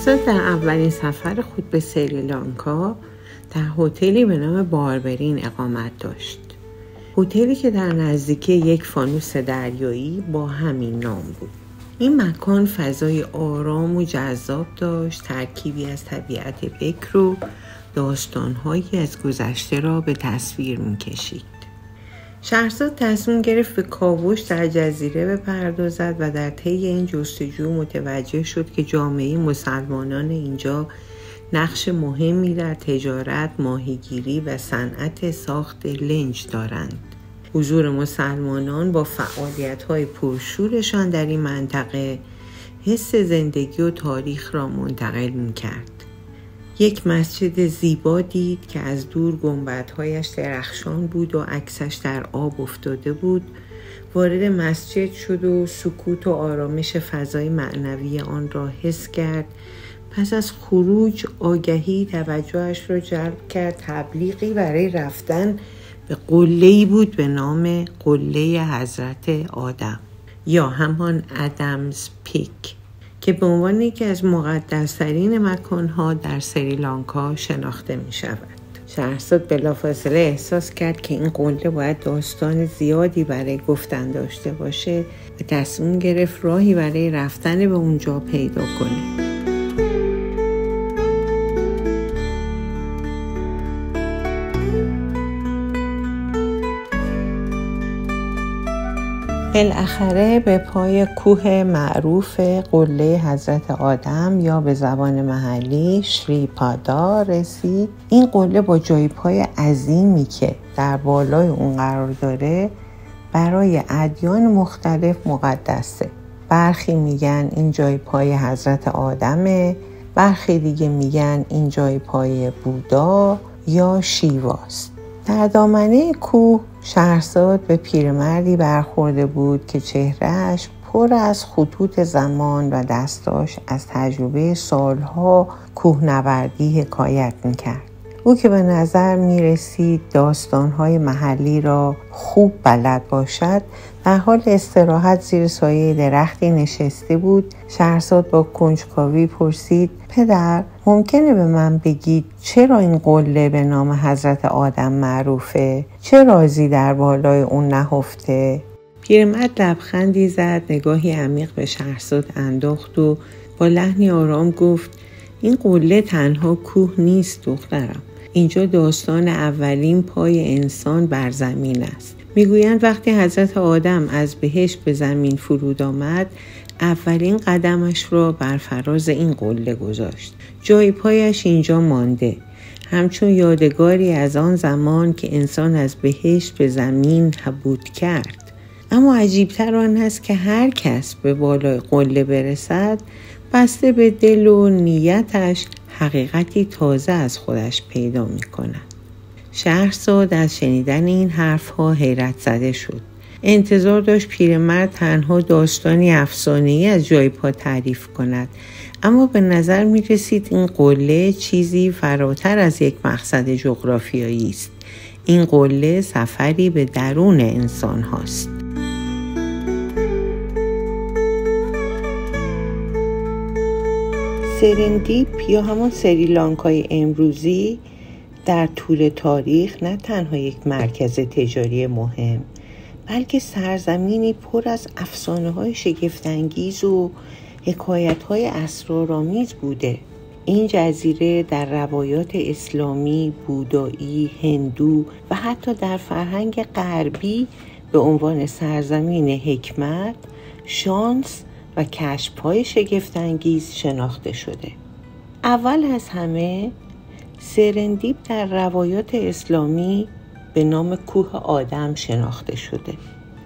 شهرزاد در اولین سفر خود به سریلانکا در هتلی به نام باربرین اقامت داشت. هتلی که در نزدیکی یک فانوس دریایی با همین نام بود. این مکان فضای آرام و جذاب داشت، ترکیبی از طبیعت بکر و داستان‌هایی از گذشته را به تصویر می‌کشید. شهرزاد تصمیم گرفت به کاوش در جزیره بپردازد و در طی این جستجو متوجه شد که جامعه مسلمانان اینجا نقش مهمی در تجارت، ماهیگیری و صنعت ساخت لنج دارند. حضور مسلمانان با فعالیت‌های پرشورشان در این منطقه حس زندگی و تاریخ را منتقل می‌کرد. یک مسجد زیبا دید که از دور گنبدهایش درخشان بود و عکسش در آب افتاده بود. وارد مسجد شد و سکوت و آرامش فضای معنوی آن را حس کرد. پس از خروج آگهی توجهش را جلب کرد. تبلیغی برای رفتن به قله‌ای بود به نام قله حضرت آدم یا همان ادمز پیک که به عنوان یکی از مقدس‌ترین مکان‌ها در سریلانکا شناخته می‌شود. شهرزاد بلافاصله احساس کرد که این قله باید داستان زیادی برای گفتن داشته باشه و تصمیم گرفت راهی برای رفتن به اونجا پیدا کنه. بالاخره به پای کوه معروف قله حضرت آدم یا به زبان محلی شری پادا رسید. این قله با جای پای عظیمی که در بالای اون قرار داره برای ادیان مختلف مقدسه. برخی میگن این جای پای حضرت آدمه، برخی دیگه میگن این جای پای بودا یا شیواست. در دامنه کوه شهرزاد به پیرمردی برخورده بود که چهرهش پر از خطوط زمان و دستاش از تجربه سالها کوهنوردی حکایت میکرد. او که به نظر میرسید داستانهای محلی را خوب بلد باشد، در حال استراحت زیر سایه درختی نشسته بود. شهرزاد با کنجکاوی پرسید: پدر، ممکنه به من بگید چرا این قله به نام حضرت آدم معروفه؟ چه رازی در بالای اون نهفته؟ پیرمرد لبخندی زد، نگاهی عمیق به شهرزاد انداخت و با لحنی آرام گفت: این قله تنها کوه نیست دخترم. اینجا داستان اولین پای انسان بر زمین است. میگویند وقتی حضرت آدم از بهشت به زمین فرود آمد، اولین قدمش را بر فراز این قله گذاشت. جای پایش اینجا مانده، همچون یادگاری از آن زمان که انسان از بهشت به زمین حبود کرد. اما عجیبتر آن است که هر کس به بالای قله برسد، بسته به دل و نیتش حقیقتی تازه از خودش پیدا می کند. شهرزاد از شنیدن این حرفها حیرت زده شد. انتظار داشت پیرمرد تنها داستانی افسانه‌ای از جای پا تعریف کند، اما به نظر می رسید این قله چیزی فراتر از یک مقصد جغرافیایی است. این قله سفری به درون انسان هاست. سرندیپ یا همان سریلانکای امروزی در طول تاریخ نه تنها یک مرکز تجاری مهم، بلکه سرزمینی پر از افسانه‌های شگفت‌انگیز و حکایت‌های اسرارآمیز بوده. این جزیره در روایات اسلامی، بودایی، هندو و حتی در فرهنگ غربی به عنوان سرزمین حکمت، شانس و کشف‌های شگفت‌انگیز شناخته شده. اول از همه سرندیپ در روایات اسلامی به نام کوه آدم شناخته شده.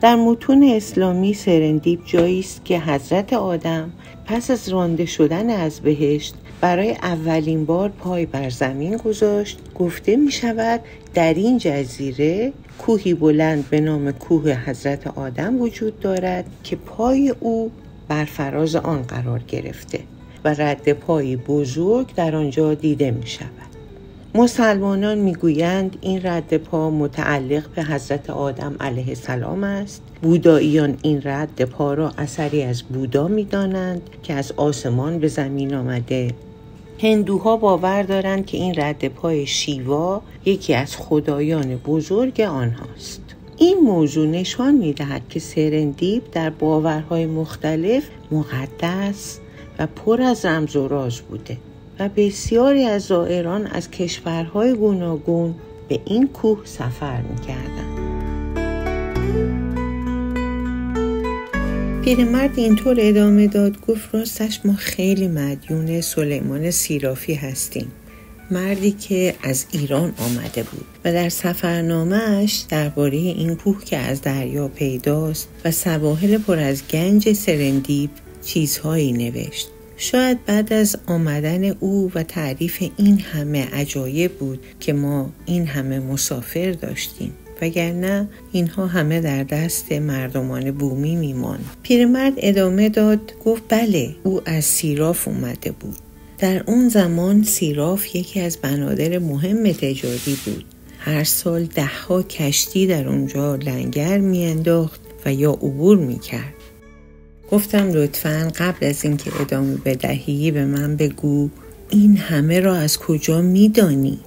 در متون اسلامی سرندیپ جایی است که حضرت آدم پس از رانده شدن از بهشت برای اولین بار پای بر زمین گذاشت. گفته می شود در این جزیره کوهی بلند به نام کوه حضرت آدم وجود دارد که پای او بر فراز آن قرار گرفته و رد پایی بزرگ در آنجا دیده می شود. مسلمانان میگویند این رد پا متعلق به حضرت آدم علیه السلام است. بوداییان این رد پا را اثری از بودا میدانند که از آسمان به زمین آمده. هندوها باور دارند که این رد پای شیوا یکی از خدایان بزرگ آنهاست. این موضوع نشان می‌دهد که سرندیب در باورهای مختلف مقدس و پر از رمز و راز بوده و بسیاری از زائران از کشورهای گوناگون به این کوه سفر می‌کردند. پیرمرد اینطور ادامه داد، گفت راستش ما خیلی مدیون سلیمان سیرافی هستیم. مردی که از ایران آمده بود و در سفرنامه‌اش درباره این کوه که از دریا پیداست و سواحل پر از گنج سرندیب چیزهایی نوشت. شاید بعد از آمدن او و تعریف این همه عجایب بود که ما این همه مسافر داشتیم، وگرنه اینها همه در دست مردمان بومی میمان. پیرمرد ادامه داد، گفت بله، او از سیراف اومده بود. در اون زمان سیراف یکی از بنادر مهم تجاری بود. هر سال 10 کشتی در اونجا لنگر میانداخت و یا عبور میکرد. گفتم لطفاً قبل از اینکه ادامه بدهی به من بگو این همه را از کجا میدانی؟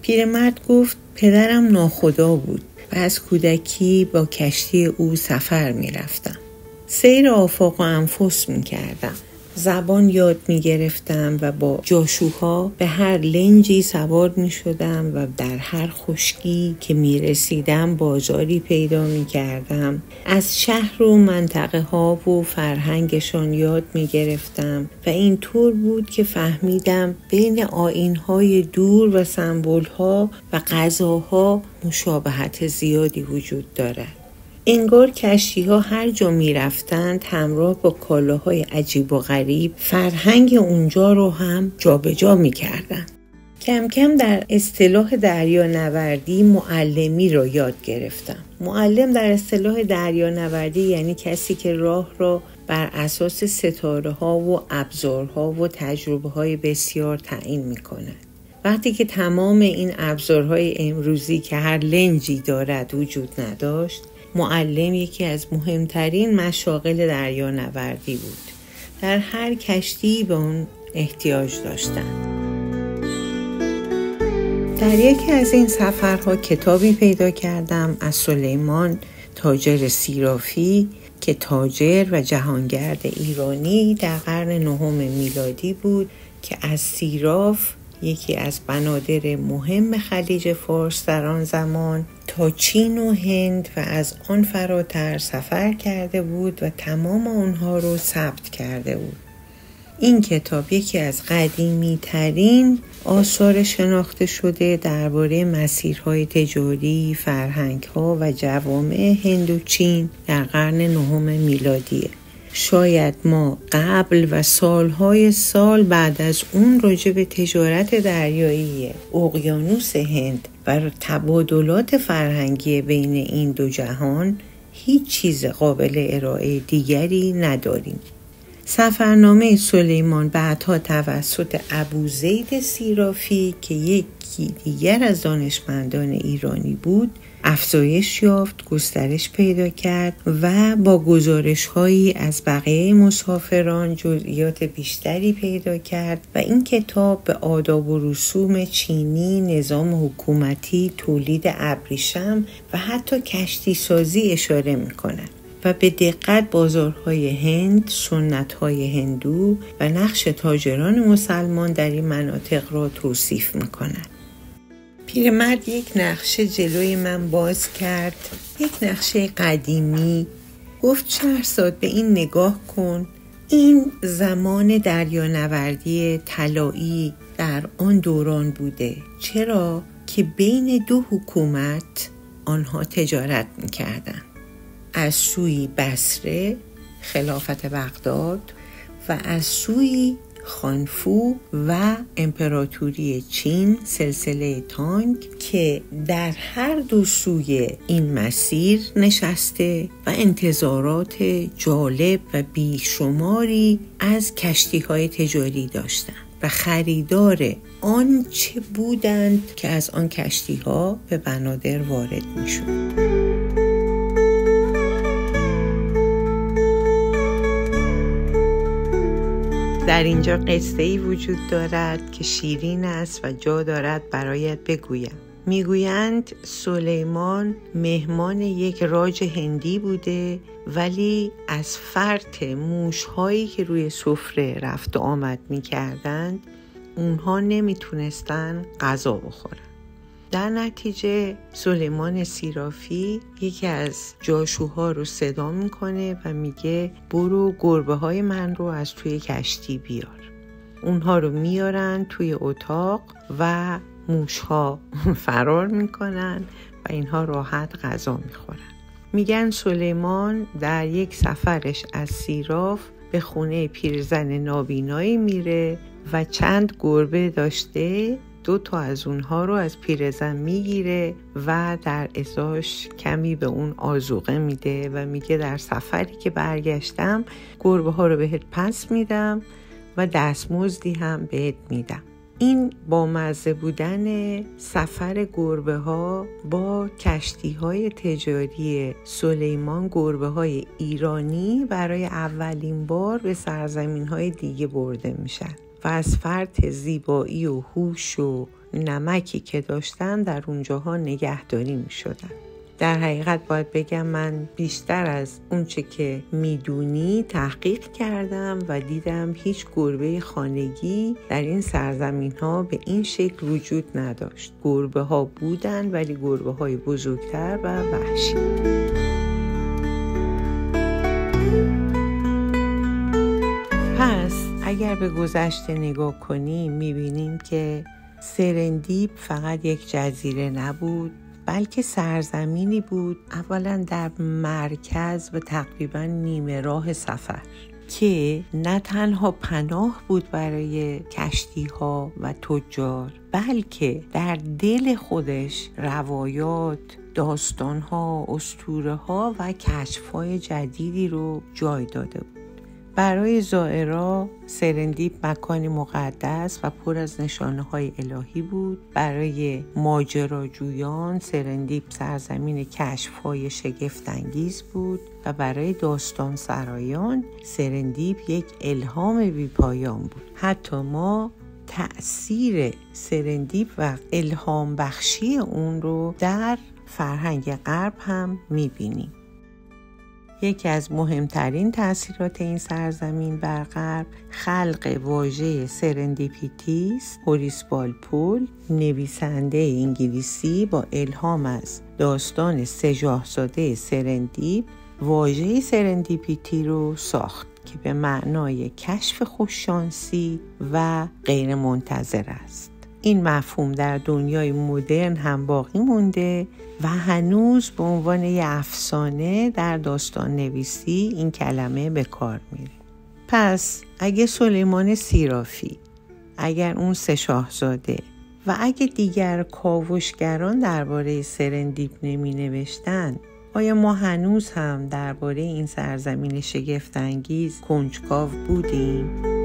پیرمرد گفت پدرم ناخدا بود و از کودکی با کشتی او سفر میرفتم. سیر آفاق و انفس میکردم. زبان یاد میگرفتم و با جاشوها به هر لنجی سوار میشدم و در هر خشکی که میرسیدم بازاری پیدا میکردم. از شهر و منطقه ها و فرهنگشان یاد میگرفتم و این طور بود که فهمیدم بین آیین‌های دور و سمبول‌ها و غذاها مشابهت زیادی وجود دارد. انگار کشتی‌ها هر جا می رفتند همراه با کالاهای عجیب و غریب فرهنگ اونجا رو هم جابجا می کردن. کم کم در اصطلاح دریانوردی معلمی رو یاد گرفتم. معلم در اصطلاح دریانوردی یعنی کسی که راه را بر اساس ستاره ها و ابزارها و تجربه های بسیار تعیین می کند. وقتی که تمام این ابزارهای امروزی که هر لنجی دارد وجود نداشت، معلم یکی از مهمترین مشاغل دریانوردی بود. در هر کشتی به اون احتیاج داشتند. در یکی از این سفرها کتابی پیدا کردم از سلیمان تاجر سیرافی که تاجر و جهانگرد ایرانی در قرن 9 میلادی بود که از سیراف، یکی از بنادر مهم خلیج فارس در آن زمان، تا چین و هند و از آن فراتر سفر کرده بود و تمام آنها رو ثبت کرده بود. این کتاب یکی از قدیمی ترین آثار شناخته شده درباره مسیرهای تجاری، فرهنگ‌ها و جوامع هند و چین در قرن 9 میلادیه. شاید ما قبل و سالهای سال بعد از اون راجع به تجارت دریایی اقیانوس هند و تبادلات فرهنگی بین این دو جهان هیچ چیز قابل ارائه دیگری نداریم. سفرنامه سلیمان بعدها توسط ابوزید سیرافی که یکی دیگر از دانشمندان ایرانی بود افزایش یافت، گسترش پیدا کرد و با گزارش‌هایی از بقیه مسافران جزئیات بیشتری پیدا کرد و این کتاب به آداب و رسوم چینی، نظام حکومتی، تولید ابریشم و حتی کشتی سازی اشاره می‌کند و به دقت بازارهای هند، سنت‌های هندو و نقش تاجران مسلمان در این مناطق را توصیف می‌کند. پیرمرد یک نقشه جلوی من باز کرد، یک نقشه قدیمی. گفت شهرزاد به این نگاه کن، این زمان دریانوردی طلایی در آن دوران بوده. چرا؟ که بین دو حکومت آنها تجارت می‌کردند. از سوی بصره خلافت بغداد و از سوی خانفو و امپراتوری چین سلسله تانگ که در هر دو سوی این مسیر نشسته و انتظارات جالب و بیشماری از کشتی‌های تجاری داشتند. و خریدار آنچه بودند که از آن کشتی‌ها به بنادر وارد می‌شد. در اینجا قصه‌ای وجود دارد که شیرین است و جا دارد برایت بگویم. میگویند سلیمان مهمان یک راج هندی بوده، ولی از فرط موش‌هایی که روی سفره رفت و آمد می‌کردند اونها نمیتونستن غذا بخورن. در نتیجه سلیمان سیرافی یکی از جاشوها رو صدا میکنه و میگه برو گربه های من رو از توی کشتی بیار. اونها رو میارن توی اتاق و موشها فرار میکنن و اینها راحت غذا میخورن. میگن سلیمان در یک سفرش از سیراف به خونه پیرزن نابینایی میره و چند گربه داشته. 2 از اونها رو از پیرزن میگیره و در ازاش کمی به اون آذوقه میده و میگه در سفری که برگشتم گربه ها رو بهت پس میدم و دستمزدی هم بهت میدم. این با مزه بودن سفر گربه ها با کشتی های تجاری سلیمان، گربه های ایرانی برای اولین بار به سرزمین های دیگه برده میشن و از فرط زیبایی و هوش و نمکی که داشتن در اونجاها نگهداری می شدن. در حقیقت باید بگم من بیشتر از اونچه که میدونی تحقیق کردم و دیدم هیچ گربه خانگی در این سرزمین ها به این شکل وجود نداشت. گربه ها بودن ولی گربه های بزرگتر و وحشی. پس اگر به گذشته نگاه کنیم میبینیم که سرندیب فقط یک جزیره نبود، بلکه سرزمینی بود اولا در مرکز و تقریبا نیمه راه سفر که نه تنها پناه بود برای کشتی‌ها و تجار، بلکه در دل خودش روایات، داستان‌ها، اسطوره‌ها و کشف‌های جدیدی رو جای داده بود. برای زائرها سرندیب مکانی مقدس و پر از نشانه‌های الهی بود. برای ماجراجویان سرندیب سرزمین کشف‌های شگفت‌انگیز بود و برای داستان سرایان سرندیب یک الهام بی‌پایان بود. حتی ما تأثیر سرندیب و الهام بخشی اون رو در فرهنگ غرب هم می‌بینیم. یکی از مهمترین تأثیرات این سرزمین بر غرب خلق واژه سرندیپیتی است. هوریس والپول نویسنده انگلیسی با الهام از داستان 3 شاهزاده سرندیپ واژه سرندیپیتی رو ساخت که به معنای کشف خوششانسی و غیر منتظر است. این مفهوم در دنیای مدرن هم باقی مونده و هنوز به عنوان یه افسانه در داستان نویسی این کلمه به کار میره. پس اگه سلیمان سیرافی، اگر اون 3 شاهزاده و اگه دیگر کاوشگران درباره سرندیپ نمی نوشتن، آیا ما هنوز هم درباره این سرزمین شگفت‌انگیز کنجکاو بودیم؟